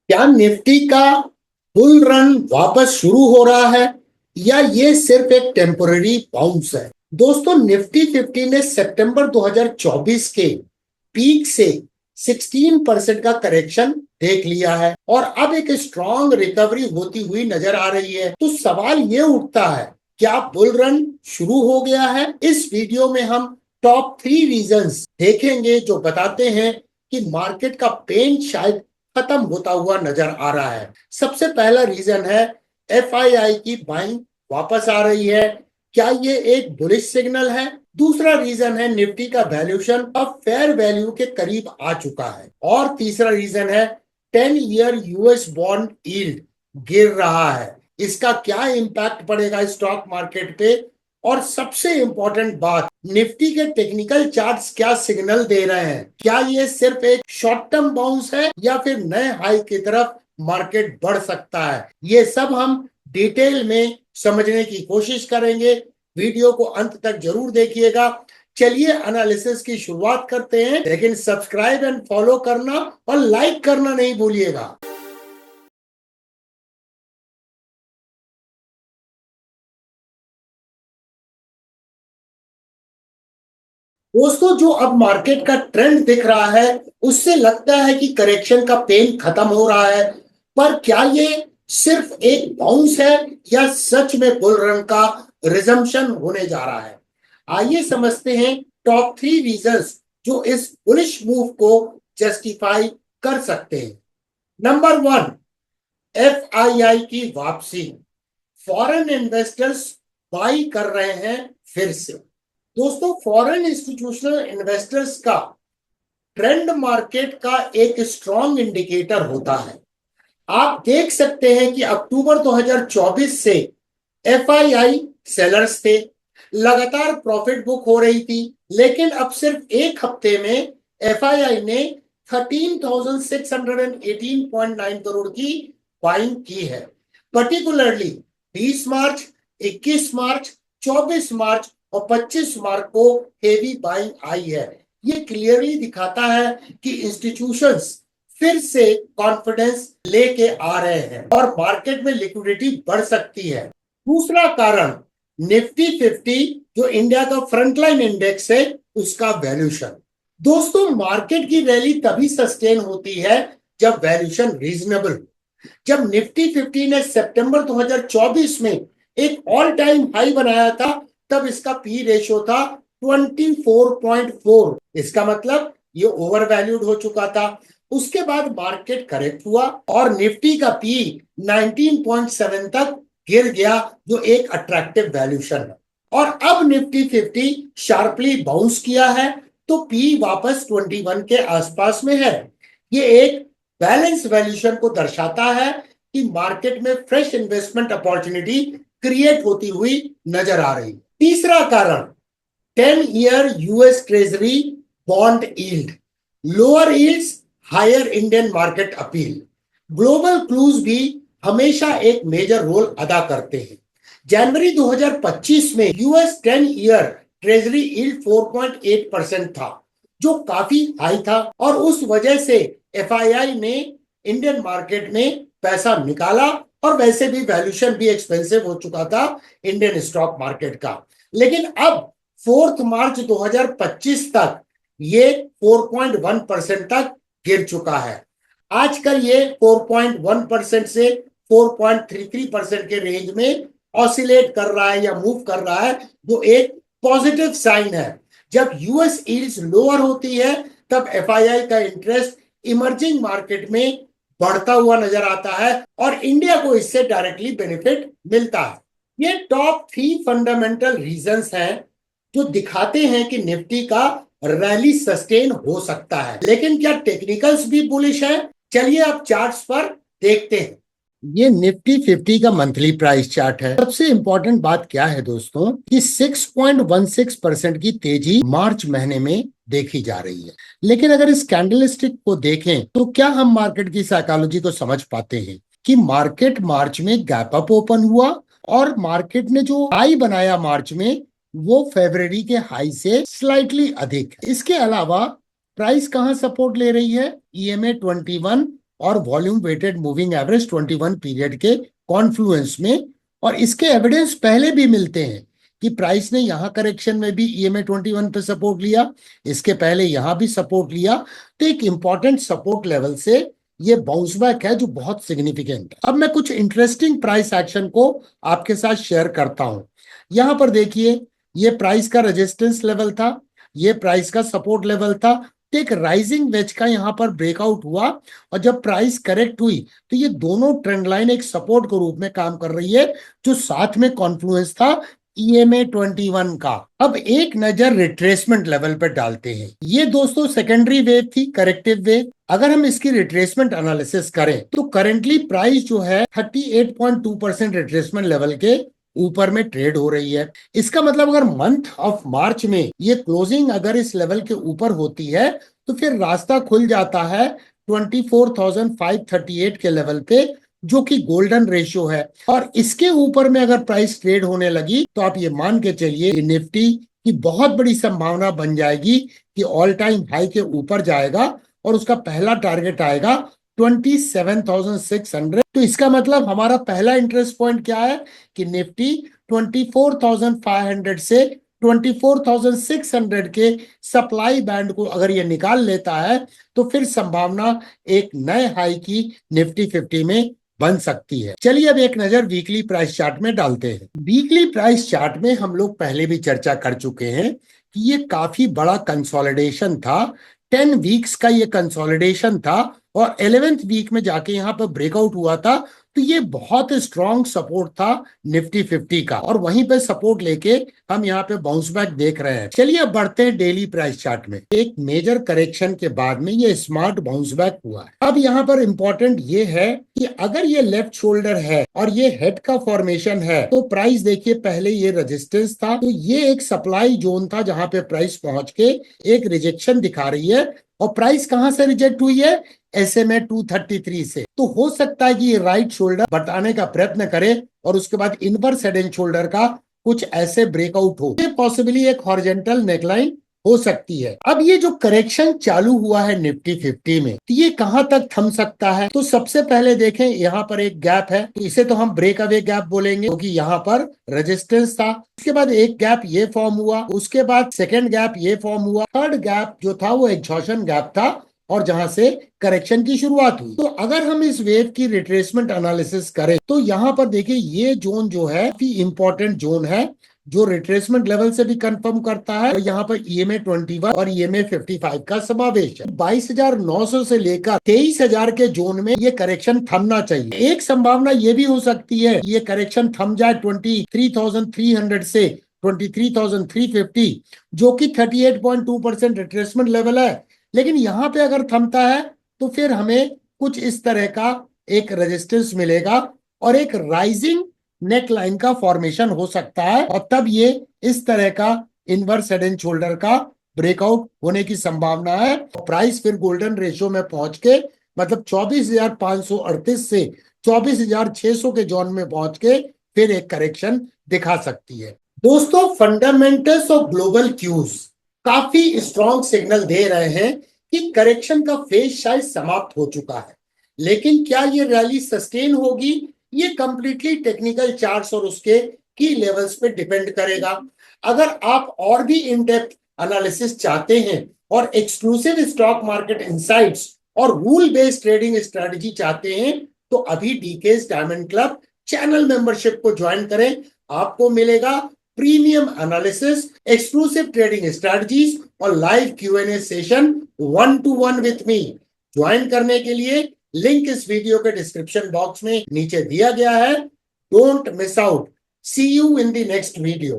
क्या निफ्टी का bull run वापस शुरू हो रहा है या ये सिर्फ एक टेम्पोररी बाउंस है? दोस्तों, निफ्टी 50 ने सितंबर 2024 के पीक से 16% का करेक्शन देख लिया है और अब एक स्ट्रॉन्ग रिकवरी होती हुई नजर आ रही है। तो सवाल ये उठता है, क्या बुल रन शुरू हो गया है? इस वीडियो में हम टॉप 3 रीजंस देखेंगे जो बताते हैं कि मार्केट का पेन शायद खत्म होता हुआ नजर आ रहा है। सबसे पहला रीजन है एफआईआई की बाइंग वापस आ रही है। क्या ये एक बुलिश सिग्नल है? दूसरा रीजन है निफ्टी का वैल्यूएशन अब फेयर वैल्यू के करीब आ चुका है। और तीसरा रीजन है 10 ईयर यूएस बॉन्ड यील्ड गिर रहा है। इसका क्या इंपैक्ट पड़ेगा स्टॉक मार्केट पे? और सबसे इंपॉर्टेंट बात, निफ्टी के टेक्निकल चार्ट्स क्या सिग्नल दे रहे हैं? क्या ये सिर्फ एक शॉर्ट टर्म बाउंस है या फिर नए हाई की तरफ मार्केट बढ़ सकता है? ये सब हम डिटेल में समझने की कोशिश करेंगे। वीडियो को अंत तक जरूर देखिएगा। चलिए एनालिसिस की शुरुआत करते हैं, लेकिन सब्सक्राइब एंड फॉलो करना और लाइक करना नहीं भूलिएगा। दोस्तों, जो अब मार्केट का ट्रेंड दिख रहा है उससे लगता है कि करेक्शन का पेन खत्म हो रहा है। पर क्या ये सिर्फ एक बाउंस है या सच में बुल रन का रिजम्पशन होने जा रहा है? आइए समझते हैं टॉप 3 रीजंस जो इस बुलिश मूव को जस्टिफाई कर सकते हैं। नंबर 1, एफआईआई की वापसी। फॉरेन इन्वेस्टर्स बाई कर रहे हैं फिर से। दोस्तों, फॉरेन इंस्टीट्यूशनल इन्वेस्टर्स का ट्रेंड मार्केट का एक स्ट्रॉन्ग इंडिकेटर होता है। आप देख सकते हैं कि अक्टूबर 2024 से एफआईआई सेलर्स थे, लगातार प्रॉफिट बुक हो रही थी, लेकिन अब सिर्फ एक हफ्ते में एफआईआई ने 13,618.9 करोड़ की बाइंग की है। पर्टिकुलरली 20 मार्च, 21 मार्च, 24 मार्च और 25 मार्च को हेवी बाइंग आई है। ये क्लियरली दिखाता है कि इंस्टीट्यूशंस फिर से कॉन्फिडेंस लेके आ रहे हैं और मार्केट में लिक्विडिटी बढ़ सकती है। दूसरा कारण, निफ्टी 50 जो इंडिया का फ्रंटलाइन इंडेक्स है उसका वैल्यूएशन। दोस्तों, मार्केट की रैली तभी सस्टेन होती है जब वैल्यूएशन रीजनेबल। जब निफ्टी 50 ने सितंबर 2024 में एक ऑल टाइम हाई बनाया था, तब इसका पी रेशियो था 24.4। इसका मतलब ये ओवर वैल्यूड हो चुका था। उसके बाद मार्केट करेक्ट हुआ और निफ्टी का पी 19.7 तक गिर गया, जो एक अट्रैक्टिव वैल्यूएशन है। और अब निफ्टी 50 शार्पली बाउंस किया है तो पी वापस 21 के आसपास में है। ये एक बैलेंस वैल्यूएशन को दर्शाता है कि मार्केट में फ्रेश इन्वेस्टमेंट अपॉर्चुनिटी क्रिएट होती हुई नजर आ रही। तीसरा कारण, 10 year US treasury bond yield, lower yields, higher Indian market appeal. Global clues भी हमेशा एक मेजर रोल अदा करते हैं। जनवरी 2025 में यूएस 10 ईयर ट्रेजरी यील्ड 4.8% था, जो काफी हाई था और उस वजह से एफआईआई ने इंडियन मार्केट में पैसा निकाला और वैसे भी वैल्यूएशन भी एक्सपेंसिव हो चुका था इंडियन स्टॉक मार्केट का। लेकिन अब 4 मार्च 2025 तक ये 4.1% तक गिर चुका है। आजकल ये 4.1% से 4.33% के रेंज में ऑसिलेट कर रहा है या मूव कर रहा है, जो एक पॉजिटिव साइन है। जब यूएस यील्ड्स लोअर होती है तब एफआईआई का इंटरेस्ट इमर्जिंग मार्केट में बढ़ता हुआ नजर आता है और इंडिया को इससे डायरेक्टली बेनिफिट मिलता है। ये टॉप 3 फंडामेंटल रीजंस हैं जो दिखाते हैं कि निफ्टी का रैली सस्टेन हो सकता है। लेकिन क्या टेक्निकल्स भी बुलिश है? चलिए अब चार्ट्स पर देखते हैं। ये निफ्टी 50 का मंथली प्राइस चार्ट है। सबसे इंपॉर्टेंट बात क्या है दोस्तों कि 6.16% की तेजी मार्च महीने में देखी जा रही है। लेकिन अगर इस कैंडलस्टिक को देखें तो क्या हम मार्केट की साइकोलॉजी को समझ पाते हैं कि मार्केट मार्च में गैप अप ओपन हुआ और मार्केट ने जो हाई बनाया मार्च में वो फरवरी के हाई से स्लाइटली अधिक है। इसके अलावा प्राइस कहां सपोर्ट ले रही है? ईएमए 21 और volume weighted moving average 21 period के कॉन्फ्लुएंस में। और इसके एविडेंस पहले भी मिलते हैं कि प्राइस ने यहां करेक्शन में भी EMA 21 पे सपोर्ट लिया, इसके पहले यहां भी सपोर्ट लिया। तो एक इंपॉर्टेंट सपोर्ट लेवल से ये बाउंस बैक है जो बहुत सिग्निफिकेंट है। अब मैं कुछ इंटरेस्टिंग प्राइस एक्शन को आपके साथ शेयर करता हूं। यहां पर देखिए, ये प्राइस का रेजिस्टेंस लेवल था, ये प्राइस का सपोर्ट लेवल था। तो एक राइजिंग वेज का यहाँ पर ब्रेकआउट हुआ और जब प्राइस करेक्ट हुई तो ये दोनों ट्रेंड लाइन एक सपोर्ट के रूप में काम कर रही है, जो साथ में कॉन्फ्लुएंस था EMA 21 का। अब एक नजर रिट्रेसमेंट लेवल पर डालते हैं। ये दोस्तों सेकेंडरी वेव थी, करेक्टिव वेव। अगर हम इसकी रिट्रेसमेंट एनालिसिस करें तो करेंटली प्राइस जो है 38.2% रिट्रेसमेंट लेवल के ऊपर में ट्रेड हो रही है। इसका मतलब अगर मंथ ऑफ मार्च में ये क्लोजिंग अगर इस लेवल के ऊपर होती है तो फिर रास्ता खुल जाता है 24,538 के लेवल पे, जो कि गोल्डन रेशियो है। और इसके ऊपर में अगर प्राइस ट्रेड होने लगी तो आप ये मान के चलिए निफ्टी की बहुत बड़ी संभावना बन जाएगी कि ऑल टाइम हाई के ऊपर जाएगा और उसका पहला टारगेट आएगा 27,600। तो इसका मतलब हमारा पहला इंटरेस्ट पॉइंट क्या है कि निफ्टी 24,500 से 24,600 के सप्लाई बैंड को अगर ये निकाल लेता है तो फिर संभावना एक नए हाई की निफ्टी 50 में बन सकती है। चलिए अब एक नजर वीकली प्राइस चार्ट में डालते हैं। वीकली प्राइस चार्ट में हम लोग पहले भी चर्चा कर चुके हैं कि ये काफी बड़ा कंसोलिडेशन था। 10 वीक्स का ये कंसोलिडेशन था और 11th वीक में जाके यहाँ पर ब्रेकआउट हुआ था। तो ये बहुत स्ट्रॉन्ग सपोर्ट था निफ्टी 50 का और वहीं पे सपोर्ट लेके हम यहाँ पे बाउंस बैक देख रहे हैं। चलिए अब बढ़ते हैं डेली प्राइस चार्ट में। एक मेजर करेक्शन के बाद में ये स्मार्ट बाउंस बैक हुआ है। अब यहाँ पर इंपॉर्टेंट ये है कि अगर ये लेफ्ट शोल्डर है और ये हेड का फॉर्मेशन है तो प्राइस देखिए, पहले ये रेजिस्टेंस था, तो ये एक सप्लाई जोन था जहां पे प्राइस पहुंच के एक रिजेक्शन दिखा रही है। और प्राइस कहां से रिजेक्ट हुई है? SMA 233 से। तो हो सकता है कि ये राइट शोल्डर बताने का प्रयत्न करे और उसके बाद इनवर्स हेड एंड शोल्डर का कुछ ऐसे ब्रेकआउट हो। ये पॉसिबली एक हॉरिजॉन्टल नेकलाइन हो सकती है। अब ये जो करेक्शन चालू हुआ है निफ्टी 50 में, तो ये कहां तक थम सकता है? तो सबसे पहले देखें, यहाँ पर एक गैप है, तो इसे तो हम ब्रेक अवे गैप बोलेंगे क्योंकि यहाँ पर रेजिस्टेंस था। उसके बाद एक गैप ये फॉर्म हुआ, उसके बाद सेकेंड गैप ये फॉर्म हुआ, थर्ड गैप जो था वो एग्जॉशन गैप था और जहां से करेक्शन की शुरुआत हुई। तो अगर हम इस वेव की रिट्रेसमेंट एनालिसिस करें तो यहां पर देखिए, ये जोन जो है काफी इंपॉर्टेंट जोन है जो रिट्रेसमेंट लेवल से भी कंफर्म करता है। और यहाँ पर EMA 21 और EMA 55 का समावेश है। 22,900 से लेकर 23,000 के जोन में ये करेक्शन थमना चाहिए। एक संभावना ये भी हो सकती है ये करेक्शन थम जाए 23,300 से 23,350, जो कि 38.2% रिट्रेसमेंट लेवल है। लेकिन यहाँ पे अगर थमता है तो फिर हमें कुछ इस तरह का एक रेजिस्टेंस मिलेगा और एक राइजिंग नेक लाइन का फॉर्मेशन हो सकता है और तब ये इस तरह का इनवर्स हेड एंड शोल्डर का ब्रेकआउट होने की संभावना है। प्राइस फिर गोल्डन रेशियो में पहुंच के मतलब 24,538 से 24,600 के जोन में पहुंच के फिर एक करेक्शन दिखा सकती है। दोस्तों, फंडामेंटल्स और ग्लोबल क्यूज काफी स्ट्रॉन्ग सिग्नल दे रहे हैं कि करेक्शन का फेज शायद समाप्त हो चुका है। लेकिन क्या ये रैली सस्टेन होगी? ये कंप्लीटली टेक्निकल चार्ट्स और उसके की लेवल्स पे डिपेंड करेगा। अगर आप और भी इन डेप्थ एनालिसिस चाहते हैं और एक्सक्लूसिव स्टॉक मार्केट इनसाइट्स और रूल बेस्ड ट्रेडिंग स्ट्रेटजी चाहते हैं तो अभी DK's diamond club channel membership को ज्वाइन करें। आपको मिलेगा premium analysis, exclusive trading strategies और live Q&A session 1-to-1 with me. Join करने के लिए लिंक इस वीडियो के डिस्क्रिप्शन बॉक्स में नीचे दिया गया है। Don't miss out. See you in the next video.